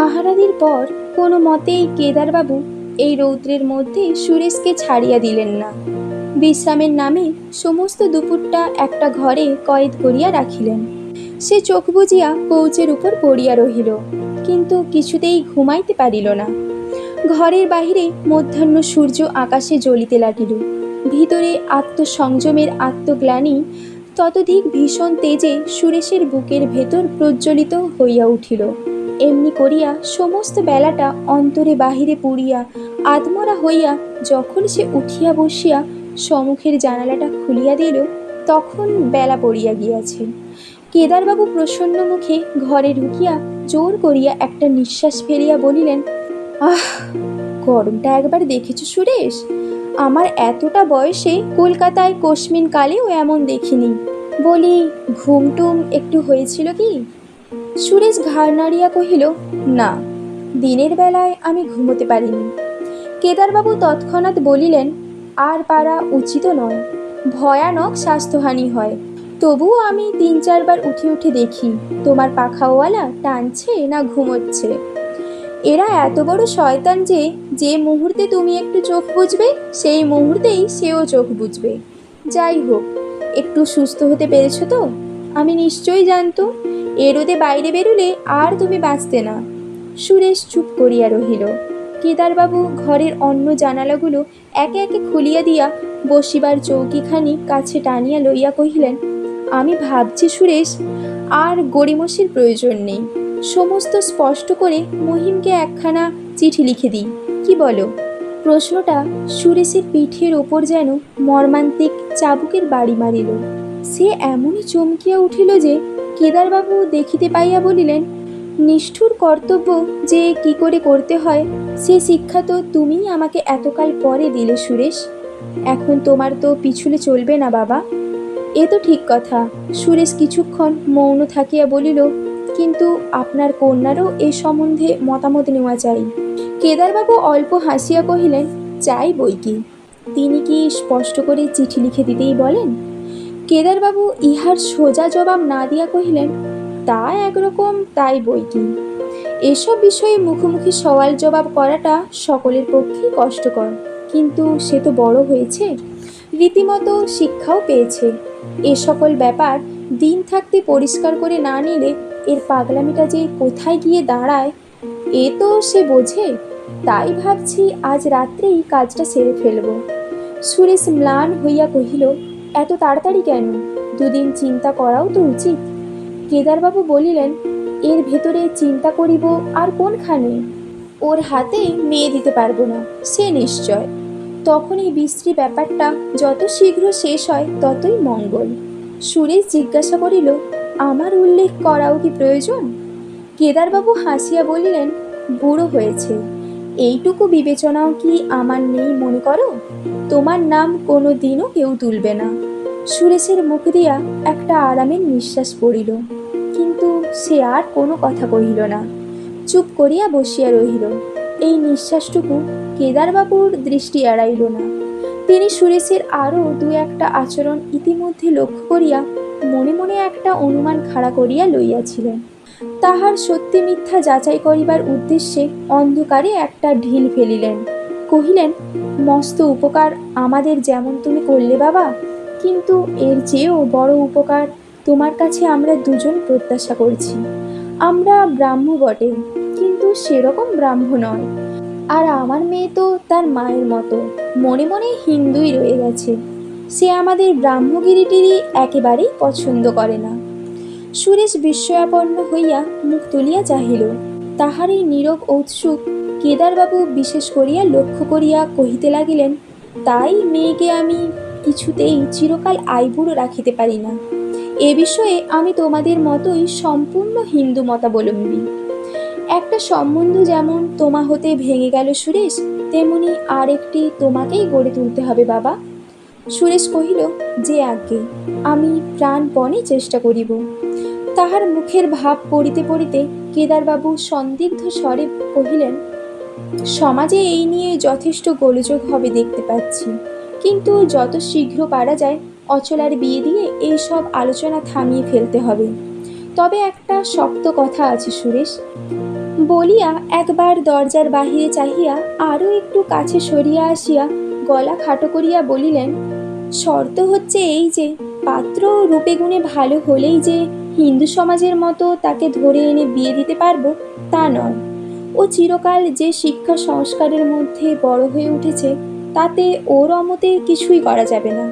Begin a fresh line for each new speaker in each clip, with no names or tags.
আহারাদির পর কোনো মতেই কেদারবাবু এই রৌদ্রের মধ্যে সুরেশকে ছাড়িয়া দিলেন না। বিশ্রামের নামে সমস্ত দুপুরটা একটা ঘরে কয়েদ করিয়া রাখিলেন। সে চোখ বুজিয়া কৌচের উপর পড়িয়া রহিল, কিন্তু কিছুতেই ঘুমাইতে পারিল না। ঘরের বাহিরে মধ্যাহ্ন সূর্য আকাশে জ্বলিতে লাগিল। ভিতরে আত্মসংযমের আত্মগ্লানি ততোধিক ভীষণ তেজে সুরেশের বুকের ভেতর প্রজ্বলিত হইয়া উঠিল। এমনি করিয়া সমস্ত বেলাটা অন্তরে বাহিরে পুড়িয়া আত্মরা হইয়া যখন সে উঠিয়া বসিয়া সম্মুখের জানালাটা খুলিয়া দিল, তখন বেলা পড়িয়া গিয়াছে। কেদারবাবু প্রসন্ন মুখে ঘরে ঢুকিয়া জোর করিয়া একটা নিঃশ্বাস ফেলিয়া বলিলেন, আহ, গরমটা একবার দেখেছ সুরেশ? আমার এতটা বয়সে কলকাতায় কোশমিন কালেও এমন দেখিনি। বলি, ঘুমটুম একটু হয়েছিল কি? সুরেশ ঘাড় নাড়িয়া কহিল, না, দিনের বেলায় আমি ঘুমোতে পারিনি। কেদারবাবু তৎক্ষণাৎ বলিলেন, আর পারা উচিত নয়, ভয়ানক স্বাস্থ্যহানি হয়। তবুও আমি 3-4 বার উঠে উঠে দেখি তোমার পাখাওয়ালা টানছে না ঘুমোচ্ছে। এরা এত বড় শয়তান যে যে মুহূর্তে তুমি একটু চোখ বুজবে সেই মুহূর্তেই সেও চোখ বুজবে। যাই হোক, একটু সুস্থ হতে পেরেছ তো? আমি নিশ্চয়ই জানতো এ রোদে বাইরে বেরুলে আর তুমি বাঁচতে না। সুরেশ চুপ করিয়া রহিল। কেদারবাবু ঘরের অন্য জানালাগুলো একে একে খুলিয়া দিয়া বসিবার চৌকিখানি কাছে টানিয়া লইয়া কহিলেন, আমি ভাবছি সুরেশ, আর গড়িমসির প্রয়োজন নেই। সমস্ত স্পষ্ট করে মহিমকে একখানা চিঠি লিখে দিই, কি বলো? প্রশ্নটা সুরেশের পিঠের ওপর যেন মর্মান্তিক চাবুকের বাড়ি মারিল। সে এমনই চমকিয়া উঠিল যে কেদারবাবু দেখিতে পাইয়া বলিলেন, নিষ্ঠুর কর্তব্য যে কি করে করতে হয় সে শিক্ষা তো তুমিই আমাকে এতকাল পরে দিলে সুরেশ। এখন তোমার তো পিছুলে চলবে না বাবা। এ তো ঠিক কথা। সুরেশ কিছুক্ষণ মৌন থাকিয়া বলিল, কিন্তু আপনার কন্যারও এ সম্বন্ধে মতামত নেওয়া চাই। কেদারবাবু অল্প হাসিয়া কহিলেন, চাই বই কি। তিনি কি স্পষ্ট করে চিঠি লিখে দিতেই বলেন? কেদারবাবু ইহার সোজা জবাব না দিয়া কহিলেন, তা একরকম, তাই বই কি। এসব বিষয়ে মুখোমুখি সওয়াল জবাব করাটা সকলের পক্ষেই কষ্টকর, কিন্তু সে তো বড় হয়েছে, রীতিমতো শিক্ষাও পেয়েছে। এ সকল ব্যাপার দিন থাকতে পরিষ্কার করে না নিলে এর পাগলামিটা যে কোথায় গিয়ে দাঁড়ায় এ তো সে বোঝে। তাই ভাবছি আজ রাত্রেই কাজটা সেরে ফেলব। সুরেশ ম্লান হইয়া কহিল, এত তাড়াতাড়ি কেন? 2 দিন চিন্তা করাও তো উচিত। কেদারবাবু বলিলেন, এর ভেতরে চিন্তা করিব আর কোনখানে? ওর হাতে মেয়ে দিতে পারবো না, সে নিশ্চয়। তখন এই বিশ্রী ব্যাপারটা যত শীঘ্র শেষ হয় ততই মঙ্গল। সুরেশ জিজ্ঞাসা করিল, আমার উল্লেখ করাও কি প্রয়োজন? কেদারবাবু হাসিয়া বলিলেন, বুড়ো হয়েছে, এইটুকু বিবেচনাও কি আমার নেই মনে করো? তোমার নাম কোনো দিনও কেউ তুলবে না। সুরেশের মুখ দিয়া একটা আরামের নিঃশ্বাস পড়িল, কিন্তু সে আর কোনো কথা কহিল না, চুপ করিয়া বসিয়া রহিল। এই নিঃশ্বাসটুকু কেদারবাবুর দৃষ্টি এড়াইল না। তিনি সুরেশের আরও 2-একটা আচরণ ইতিমধ্যে লক্ষ্য করিয়া মনে মনে একটা অনুমান খাড়া করিয়া লইয়াছিলেন। তাহার সত্যি মিথ্যা যাচাই করিবার উদ্দেশ্যে অন্ধকারে একটা ঢিল ফেলিলেন। কহিলেন, মস্ত উপকার আমাদের যেমন তুমি করলে বাবা, কিন্তু এর চেয়েও বড় উপকার তোমার কাছে আমরা দুজন প্রত্যাশা করছি। আমরা ব্রাহ্ম বটে, কিন্তু সেরকম ব্রাহ্ম নয়। আর আমার মেয়ে তো তার মায়ের মতো মনে মনে হিন্দুই রয়ে গেছে। সে আমাদের ব্রাহ্মগিরিটিরই একেবারেই পছন্দ করে না। সুরেশ বিস্ময়াপন্ন হইয়া মুখ তুলিয়া চাহিল। তাহার এই নীরব ঔৎসুক কেদারবাবু বিশেষ করিয়া লক্ষ্য করিয়া কহিতে লাগিলেন, তাই মেয়েকে আমি কিছুতেই চিরকাল আইবুড়ো রাখিতে পারি না। এ বিষয়ে আমি তোমাদের মতোই সম্পূর্ণ হিন্দু মতাবলম্বী। একটা সম্বন্ধ যেমন তোমা হতে ভেঙে গেল সুরেশ, তেমনি আর একটি তোমাকেই গড়ে তুলতে হবে বাবা। সুরেশ কহিল, যে আজ্ঞে, আমি প্রাণপণে চেষ্টা করিব। তাহার মুখের ভাব পড়িতে পড়িতে কেদারবাবু সন্দিগ্ধ স্বরে কহিলেন, সমাজে এই নিয়ে যথেষ্ট গোলযোগ হবে দেখতে পাচ্ছি, কিন্তু যত শীঘ্র পারা যায় অচলার বিয়ে দিয়ে এই সব আলোচনা থামিয়ে ফেলতে হবে। তবে একটা শক্ত কথা আছে সুরেশ, বলিয়া একবার দরজার বাহিরে চাহিয়া আরও একটু কাছে সরিয়া আসিয়া গলা খাটো করিয়া বলিলেন, শর্ত হচ্ছে এই যে পাত্র রূপে গুণে ভালো হলেই যে হিন্দু সমাজের মতো তাকে ধরে এনে বিয়ে দিতে পারবো তা নয়। ও চিরকাল যে শিক্ষা সংস্কারের মধ্যে বড় হয়ে উঠেছে তাতে ওর অমতে কিছুই করা যাবে না।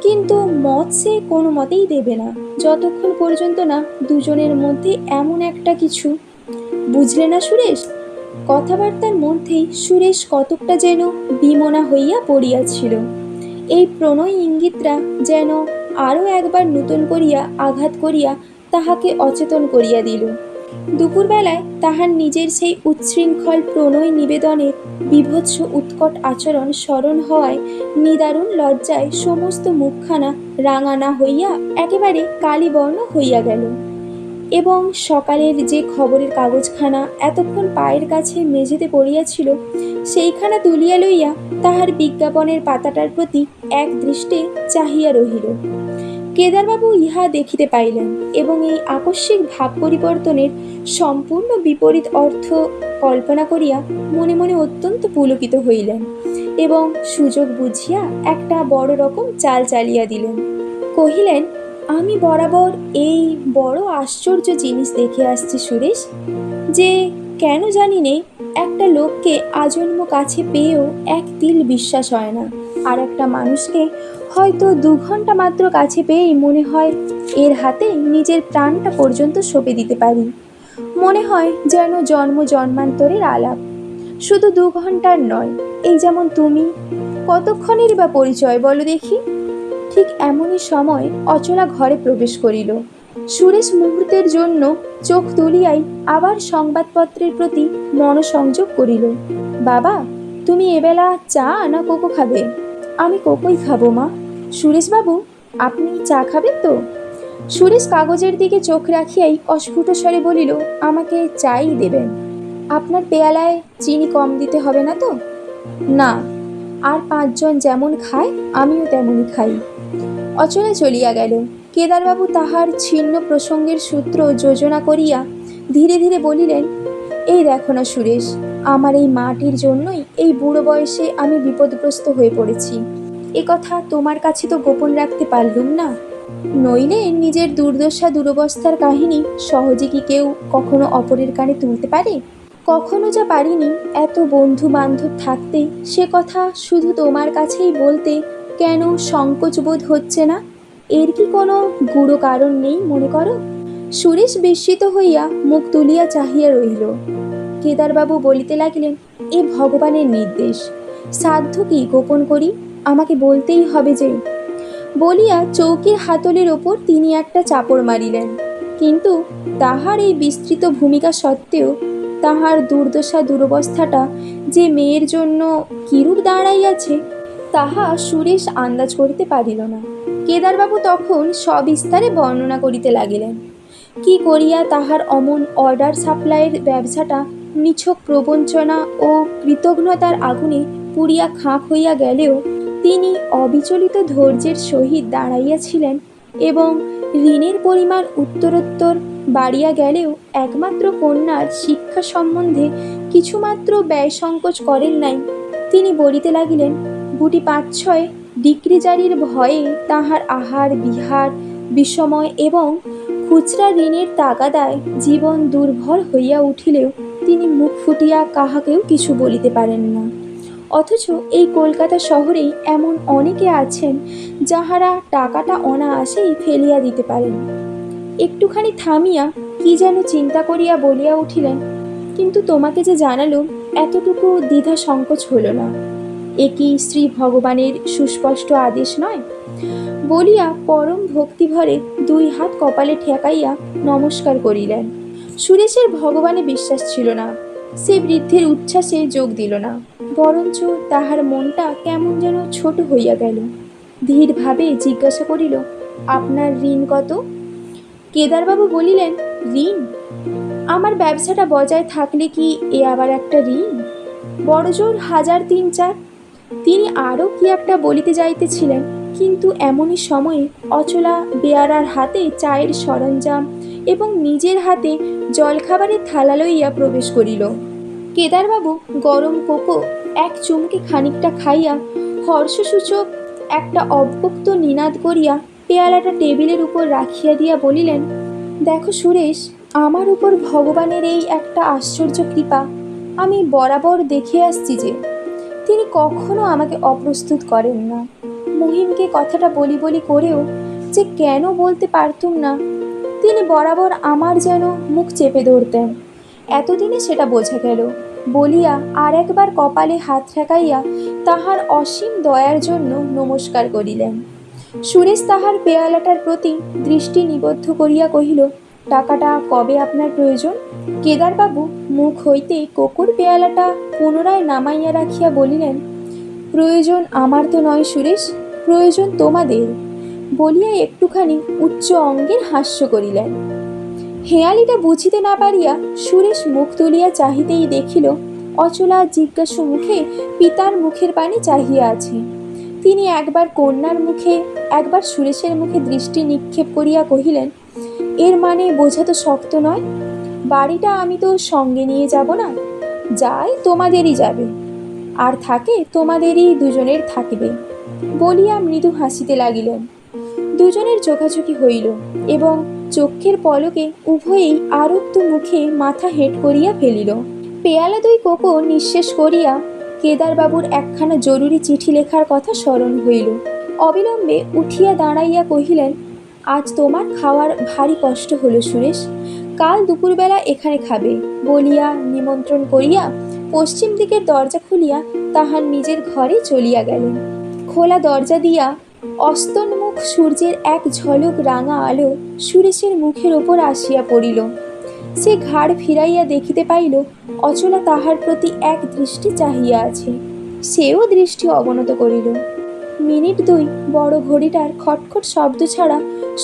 কিন্তু মত সে কোনো মতেই দেবে না যতক্ষণ পর্যন্ত না দুজনের মধ্যে এমন একটা কিছু। বুঝলে না সুরেশ? কথাবার্তার মধ্যেই সুরেশ কতকটা যেন বিমনা হইয়া পড়িয়াছিল। এই প্রণয় ইঙ্গিতরা যেন আরও একবার নূতন করিয়া আঘাত করিয়া তাহাকে অচেতন করিয়া দিল। দুপুরবেলায় তাহার নিজের সেই উচ্ছৃঙ্খল প্রণয় নিবেদনের বীভৎস উৎকট আচরণ স্মরণ হওয়ায় নিদারুণ লজ্জায় সমস্ত মুখখানা রাঙানা হইয়া একেবারে কালিবর্ণ হইয়া গেল, এবং সকালের যে খবরের কাগজখানা এতক্ষণ পায়ের কাছে মেঝেতে পড়িয়াছিল সেইখানা তুলিয়া লইয়া তাহার বিজ্ঞাপনের পাতাটার প্রতি এক দৃষ্টে চাহিয়া রহিল। কেদারবাবু ইহা দেখিতে পাইলেন এবং এই আকস্মিক ভাব পরিবর্তনের সম্পূর্ণ বিপরীত অর্থ কল্পনা করিয়া মনে মনে অত্যন্ত পুলকিত হইলেন এবং সুযোগ বুঝিয়া একটা বড় রকম চাল চালিয়া দিলেন। কহিলেন, আমি বরাবর এই বড় আশ্চর্য জিনিস দেখে আসছি সুরেশ, যে কেন জানি নে একটা লোককে আজন্ম কাছে পেয়েও এক তিল বিশ্বাস হয় না, আর একটা মানুষকে হয়তো 2 ঘন্টা মাত্র কাছে পেয়েই মনে হয় এর হাতে নিজের প্রাণটা পর্যন্ত সঁপে দিতে পারি। মনে হয় যেন জন্ম জন্মান্তরের আলাপ, শুধু 2 ঘন্টার নয়। এই যেমন তুমি, কতক্ষণেরই বা পরিচয় বলো দেখি? ঠিক এমনই সময় অচলা ঘরে প্রবেশ করিল। সুরেশ মুহূর্তের জন্য চোখ তুলিয়াই আবার সংবাদপত্রের প্রতি মনোসংযোগ করিল। বাবা, তুমি এবেলা চা না কোকো খাবে? আমি কোকোই খাবো মা। সুরেশবাবু, আপনি চা খাবেন তো? সুরেশ কাগজের দিকে চোখ রাখিয়াই অস্ফুট স্বরে বলিল, আমাকে চাই দেবেন। আপনার পেয়ালায় চিনি কম দিতে হবে না তো? না, আর 5 জন যেমন খায় আমিও তেমনই খাই। অচলা চলিয়া গেল। কেদারবাবু তাহার ছিন্ন প্রসঙ্গের সূত্র যোজনা করিয়া ধীরে ধীরে বলিলেন, এই দেখো না সুরেশ, আমার এই মাটির জন্যই এই বুড়ো বয়সে আমি বিপদগ্রস্ত হয়ে পড়েছি। এ কথা তোমার কাছে তো গোপন রাখতে পারলুম না, নইলে নিজের দুর্দশা দুরবস্থার কাহিনী সহজে কি কেউ কখনো অপরের কানে তুলতে পারে? কখনো যা পারিনি, এত বন্ধু বান্ধব থাকতে সে কথা শুধু তোমার কাছেই বলতে কেন সংকোচ বোধ হচ্ছে না? এর কি কোনো গূঢ় কারণ নেই মনে করো? সুরেশ বিস্মিত হইয়া মুখ তুলিয়া চাহিয়া রহিল। কেদারবাবু বলিতে লাগিলেন, এ ভগবানের নির্দেশ, সাধ্য কি গোপন করি, আমাকে বলতেই হবে যে। বলিয়া চৌকির হাতলের ওপর তিনি একটা চাপড় মারিলেন। কিন্তু তাহার এই বিস্তৃত ভূমিকা সত্ত্বেও তাহার দুর্দশা দুরবস্থাটা যে মেয়ের জন্য কিরূপ দাঁড়াইয়াছে তাহা সুরেশ আন্দাজ করিতে পারিল না। কেদারবাবু তখন সবিস্তারে বর্ণনা করিতে লাগিলেন। কি করিয়া তাহার অমন অর্ডার সাপ্লাইয়ের ব্যবসাটা নিছক প্রবঞ্চনা ও কৃতঘ্নতার আগুনে পুড়িয়া খাঁক হইয়া গেলেও তিনি অবিচলিত ধৈর্যের সহিত দাঁড়াইয়াছিলেন এবং ঋণের পরিমাণ উত্তরোত্তর বাড়িয়া গেলেও একমাত্র কন্যার শিক্ষা সম্বন্ধে কিছুমাত্র ব্যয় সংকোচ করেন নাই। তিনি বলিতে লাগিলেন, গুটি 5-6 ডিক্রি জারির ভয়ে তাহার আহার বিহার বিষময় এবং খুচরা ঋণের তাগাদায় জীবন দুর্ভর হইয়া উঠিলেও তিনি মুখ ফুটিয়া কাহাকেও কিছু বলিতে পারেন না। অথচ এই কলকাতা শহরেই এমন অনেকে আছেন যাহারা টাকাটা অনায়াসেই ফেলিয়া দিতে পারেন। একটুখানি থামিয়া কি যেন চিন্তা করিয়া বলিয়া উঠিলেন, কিন্তু তোমাকে যে জানালুম এতটুকু দ্বিধা সংকোচ হল না, এ কি শ্রী ভগবানের সুস্পষ্ট আদেশ নয়? বলিয়া পরম ভক্তিভরে 2 হাত কপালে ঠেকাইয়া নমস্কার করিলেন। সুরেশের ভগবানে বিশ্বাস ছিল না। সে বৃদ্ধের উচ্ছ্বাসে যোগ দিল না, বরঞ্চ তাহার মনটা কেমন যেন ছোট হইয়া গেল। ধীরভাবে জিজ্ঞাসা করিল, আপনার ঋণ কত? কেদারবাবু বলিলেন, ঋণ? আমার ব্যবসাটা বজায় থাকলে কি এ আবার একটা ঋণ? বড়জোর 1000-3-4। তিনি আরও কি একটা বলিতে যাইতেছিলেন, কিন্তু এমনই সময়ে অচলা বেয়ারার হাতে চায়ের সরঞ্জাম এবং নিজের হাতে জলখাবারের থালা লইয়া প্রবেশ করিল। কেদারবাবু গরম কোকো এক চুমুকে খানিকটা খাইয়া হর্ষসূচক একটা অব্যক্ত নিনাদ করিয়া পেয়ালাটা টেবিলের উপর রাখিয়া দিয়া বলিলেন, দেখো সুরেশ, আমার উপর ভগবানের এই একটা আশ্চর্য কৃপা আমি বরাবর দেখে আসছি যে তিনি কখনো আমাকে অপ্রস্তুত করেন না। মহিমকে কথাটা বলি বলি করেও যে কেন বলতে পারতুম না, তিনি বরাবর আমার যেন মুখ চেপে ধরতেন। এতদিনে সেটা বোঝা গেল বলিয়া আর একবার কপালে হাত ঠেকাইয়া তাহার অসীম দয়ার জন্য নমস্কার করিলেন। সুরেশ তাহার পেয়ালাটার প্রতি দৃষ্টি নিবদ্ধ করিয়া কহিল, টাকাটা কবে আপনার প্রয়োজন? কেদারবাবু মুখ হইতে কোকুর পেয়ালাটা পুনরায় নামাইয়া রাখিয়া বলিলেন, প্রয়োজন আমার তো নয় সুরেশ, প্রয়োজন তোমাদের, বলিয়া একটুখানি উচ্চ অঙ্গের হাস্য করিলেন। হেঁয়ালিটা বুঝিতে না পারিয়া সুরেশ মুখ তুলিয়া চাহিতেই দেখিল অচলা জিজ্ঞাসু মুখে পিতার মুখের পানে চাহিয়া আছে। তিনি একবার কন্যার মুখে একবার সুরেশের মুখে দৃষ্টি নিক্ষেপ করিয়া কহিলেন, এর মানে বোঝা তো শক্ত নয়, বাড়িটা আমি তো সঙ্গে নিয়ে যাব না, যায় তোমাদেরই যাবে, আর থাকে তোমাদেরই দুজনের থাকিবে, বলিয়া মৃদু হাসিতে লাগিলেন। দুজনের চোখাচোখি হইল এবং চক্ষের পলকে উভয়েই আরক্ত মুখে মাথা হেঁট করিয়া ফেলিল। পেয়ালা দুই কোকো নিঃশেষ করিয়া কেদারবাবুর একখানা জরুরি চিঠি লেখার কথা স্মরণ হইল। অবিলম্বে উঠিয়া দাঁড়াইয়া কহিলেন, আজ তোমার খাওয়ার ভারী কষ্ট হলো সুরেশ, কাল দুপুরবেলা এখানে খাবে, বলিয়া নিমন্ত্রণ করিয়া পশ্চিম দিকের দরজা খুলিয়া তাহার নিজের ঘরে চলিয়া গেলেন। খোলা দরজা দিয়া অস্তন্মুখ সূর্যের এক ঝলক রাঙা আলো সুরেশের মুখের ওপর আসিয়া পড়িল। সে ঘাড় ফিরাইয়া দেখিতে পাইল অচলা তাহার প্রতি এক দৃষ্টি চাহিয়া আছে। সেও দৃষ্টি অবনত করিল। মিনিট দুই বড় ঘড়িটার খটখট শব্দ ছাড়া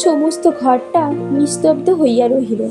সমস্ত ঘরটা নিস্তব্ধ হইয়া রহিল।